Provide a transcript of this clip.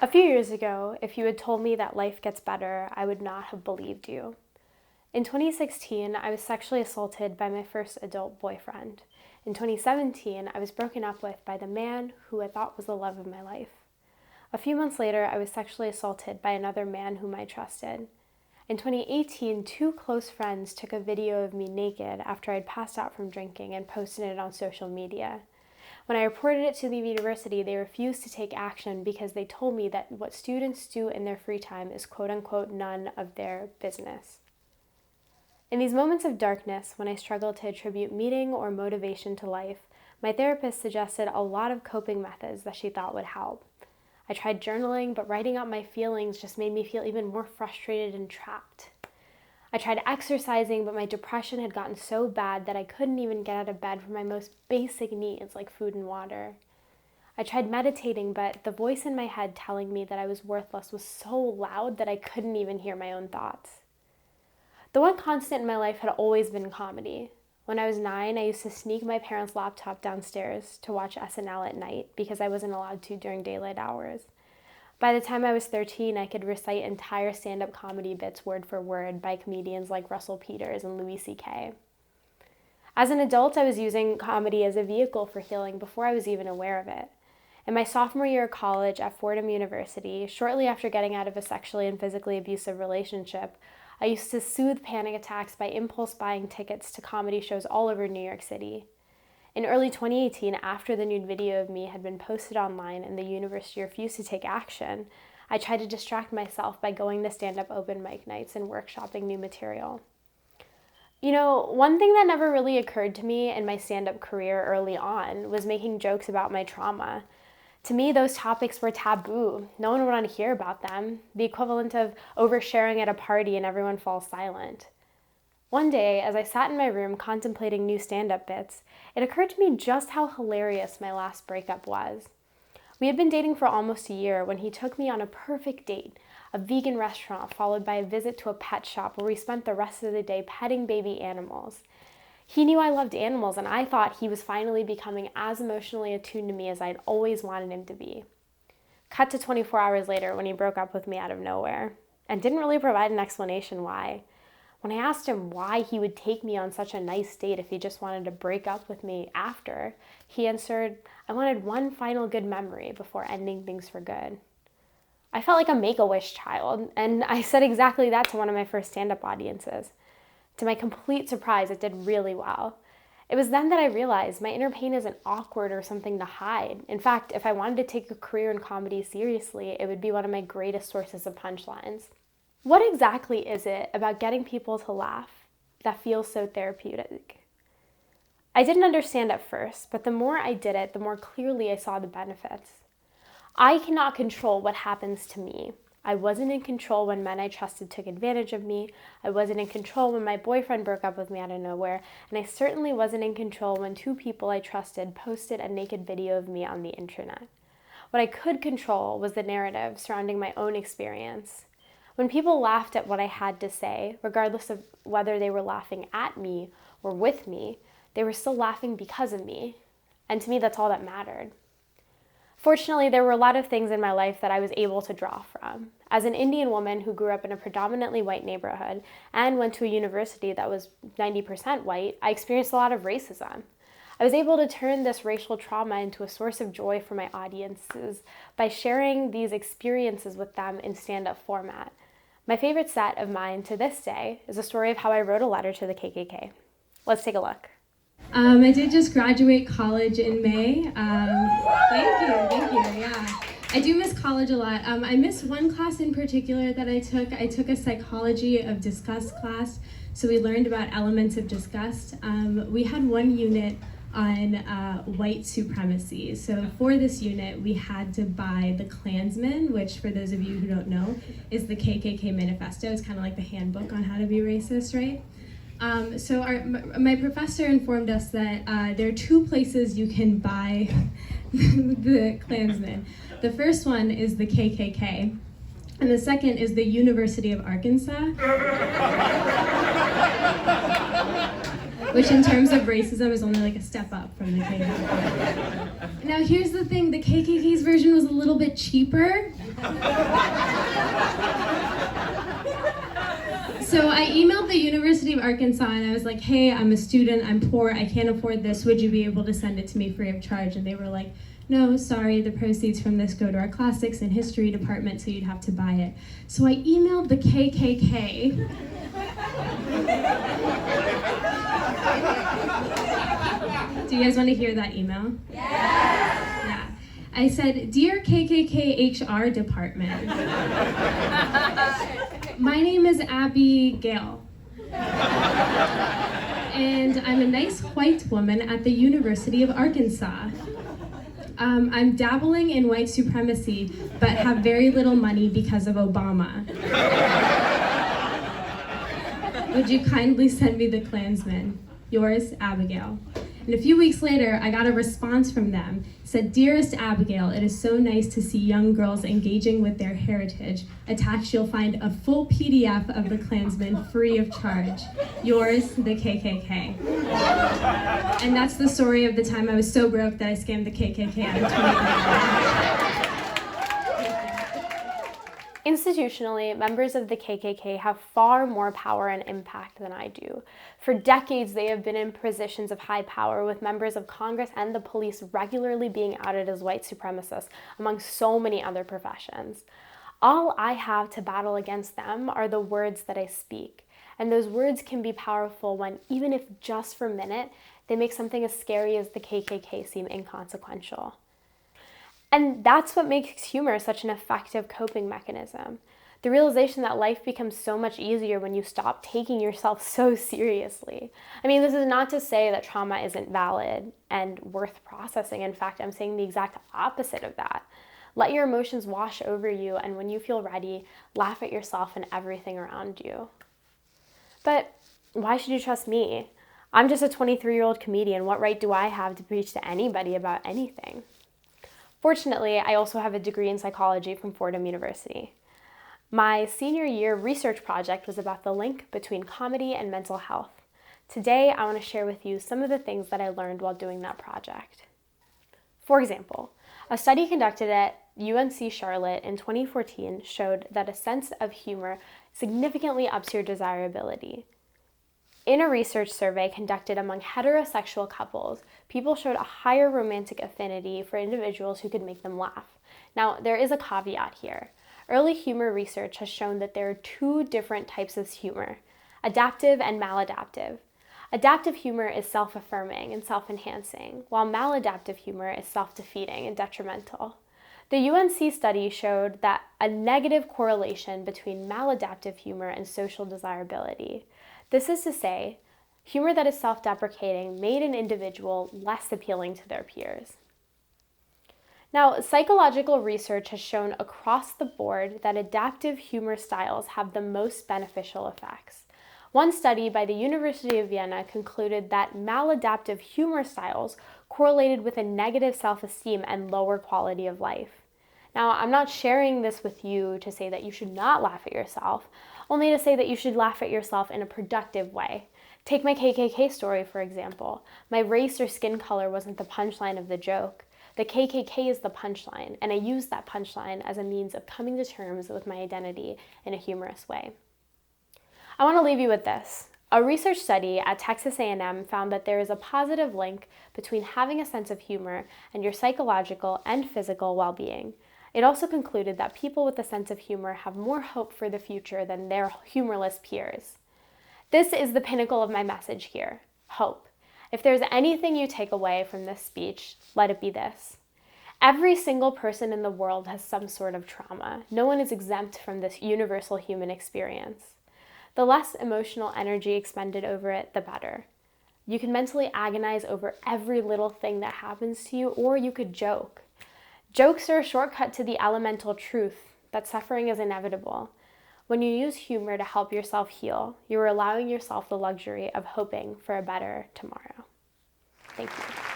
A few years ago, if you had told me that life gets better, I would not have believed you. In 2016, I was sexually assaulted by my first adult boyfriend. In 2017, I was broken up with by the man who I thought was the love of my life. A few months later, I was sexually assaulted by another man whom I trusted. In 2018, two close friends took a video of me naked after I'd passed out from drinking and posted it on social media. When I reported it to the university, they refused to take action because they told me that what students do in their free time is quote-unquote none of their business. In these moments of darkness, when I struggled to attribute meaning or motivation to life, my therapist suggested a lot of coping methods that she thought would help. I tried journaling, but writing out my feelings just made me feel even more frustrated and trapped. I tried exercising, but my depression had gotten so bad that I couldn't even get out of bed for my most basic needs like food and water. I tried meditating, but the voice in my head telling me that I was worthless was so loud that I couldn't even hear my own thoughts. The one constant in my life had always been comedy. When I was 9, I used to sneak my parents' laptop downstairs to watch SNL at night because I wasn't allowed to during daylight hours. By the time I was 13, I could recite entire stand-up comedy bits word for word by comedians like Russell Peters and Louis C.K. As an adult, I was using comedy as a vehicle for healing before I was even aware of it. In my sophomore year of college at Fordham University, shortly after getting out of a sexually and physically abusive relationship, I used to soothe panic attacks by impulse buying tickets to comedy shows all over New York City. In early 2018, after the nude video of me had been posted online and the university refused to take action, I tried to distract myself by going to stand-up open mic nights and workshopping new material. You know, one thing that never really occurred to me in my stand-up career early on was making jokes about my trauma. To me, those topics were taboo. No one would want to hear about them, the equivalent of oversharing at a party and everyone falls silent. One day, as I sat in my room contemplating new stand-up bits, it occurred to me just how hilarious my last breakup was. We had been dating for almost a year when he took me on a perfect date, a vegan restaurant followed by a visit to a pet shop where we spent the rest of the day petting baby animals. He knew I loved animals, and I thought he was finally becoming as emotionally attuned to me as I'd always wanted him to be. Cut to 24 hours later when he broke up with me out of nowhere, and didn't really provide an explanation why. When I asked him why he would take me on such a nice date if he just wanted to break up with me after, he answered, "I wanted one final good memory before ending things for good." I felt like a Make-A-Wish child, and I said exactly that to one of my first stand-up audiences. To my complete surprise, it did really well. It was then that I realized my inner pain isn't awkward or something to hide. In fact, if I wanted to take a career in comedy seriously, it would be one of my greatest sources of punchlines. What exactly is it about getting people to laugh that feels so therapeutic? I didn't understand at first, but the more I did it, the more clearly I saw the benefits. I cannot control what happens to me. I wasn't in control when men I trusted took advantage of me. I wasn't in control when my boyfriend broke up with me out of nowhere. And I certainly wasn't in control when two people I trusted posted a naked video of me on the internet. What I could control was the narrative surrounding my own experience. When people laughed at what I had to say, regardless of whether they were laughing at me or with me, they were still laughing because of me. And to me, that's all that mattered. Fortunately, there were a lot of things in my life that I was able to draw from. As an Indian woman who grew up in a predominantly white neighborhood and went to a university that was 90% white, I experienced a lot of racism. I was able to turn this racial trauma into a source of joy for my audiences by sharing these experiences with them in stand-up format. My favorite set of mine to this day is a story of how I wrote a letter to the KKK. Let's take a look. I did just graduate college in May. Thank you, yeah. I do miss college a lot. I miss one class in particular that I took. I took a psychology of disgust class, so we learned about elements of disgust. We had one unit on white supremacy. So for this unit, we had to buy the Klansman, which for those of you who don't know, is the KKK manifesto. It's kind of like the handbook on how to be racist, right? So my professor informed us that there are two places you can buy the Klansman. The first one is the KKK, and the second is the University of Arkansas. which in terms of racism is only like a step up from the KKK. Now here's the thing, the KKK's version was a little bit cheaper. So I emailed the University of Arkansas and I was like, hey, I'm a student, I'm poor, I can't afford this, would you be able to send it to me free of charge? And they were like, no, sorry, the proceeds from this go to our classics and history department, so you'd have to buy it. So I emailed the KKK. Do you guys want to hear that email? Yeah. I said, dear KKK HR department, my name is Abby Gale, and I'm a nice white woman at the University of Arkansas. I'm dabbling in white supremacy, but have very little money because of Obama. Would you kindly send me the Klansman? Yours, Abigail. And a few weeks later, I got a response from them. It said, dearest Abigail, it is so nice to see young girls engaging with their heritage. Attached, you'll find a full PDF of the Klansman free of charge. Yours, the KKK. And that's the story of the time I was so broke that I scammed the KKK out of $20,000. Institutionally, members of the KKK have far more power and impact than I do. For decades, they have been in positions of high power, with members of Congress and the police regularly being outed as white supremacists, among so many other professions. All I have to battle against them are the words that I speak. And those words can be powerful when, even if just for a minute, they make something as scary as the KKK seem inconsequential. And that's what makes humor such an effective coping mechanism. The realization that life becomes so much easier when you stop taking yourself so seriously. I mean, this is not to say that trauma isn't valid and worth processing. In fact, I'm saying the exact opposite of that. Let your emotions wash over you, and when you feel ready, laugh at yourself and everything around you. But why should you trust me? I'm just a 23-year-old comedian. What right do I have to preach to anybody about anything? Fortunately, I also have a degree in psychology from Fordham University. My senior year research project was about the link between comedy and mental health. Today, I want to share with you some of the things that I learned while doing that project. For example, a study conducted at UNC Charlotte in 2014 showed that a sense of humor significantly ups your desirability. In a research survey conducted among heterosexual couples, people showed a higher romantic affinity for individuals who could make them laugh. Now, there is a caveat here. Early humor research has shown that there are two different types of humor, adaptive and maladaptive. Adaptive humor is self-affirming and self-enhancing, while maladaptive humor is self-defeating and detrimental. The UNC study showed that a negative correlation between maladaptive humor and social desirability. This is to say, humor that is self-deprecating made an individual less appealing to their peers. Now, psychological research has shown across the board that adaptive humor styles have the most beneficial effects. One study by the University of Vienna concluded that maladaptive humor styles correlated with a negative self-esteem and lower quality of life. Now, I'm not sharing this with you to say that you should not laugh at yourself, only to say that you should laugh at yourself in a productive way. Take my KKK story, for example. My race or skin color wasn't the punchline of the joke. The KKK is the punchline, and I use that punchline as a means of coming to terms with my identity in a humorous way. I want to leave you with this. A research study at Texas A&M found that there is a positive link between having a sense of humor and your psychological and physical well-being. It also concluded that people with a sense of humor have more hope for the future than their humorless peers. This is the pinnacle of my message here, hope. If there's anything you take away from this speech, let it be this. Every single person in the world has some sort of trauma. No one is exempt from this universal human experience. The less emotional energy expended over it, the better. You can mentally agonize over every little thing that happens to you, or you could joke. Jokes are a shortcut to the elemental truth that suffering is inevitable. When you use humor to help yourself heal, you are allowing yourself the luxury of hoping for a better tomorrow. Thank you.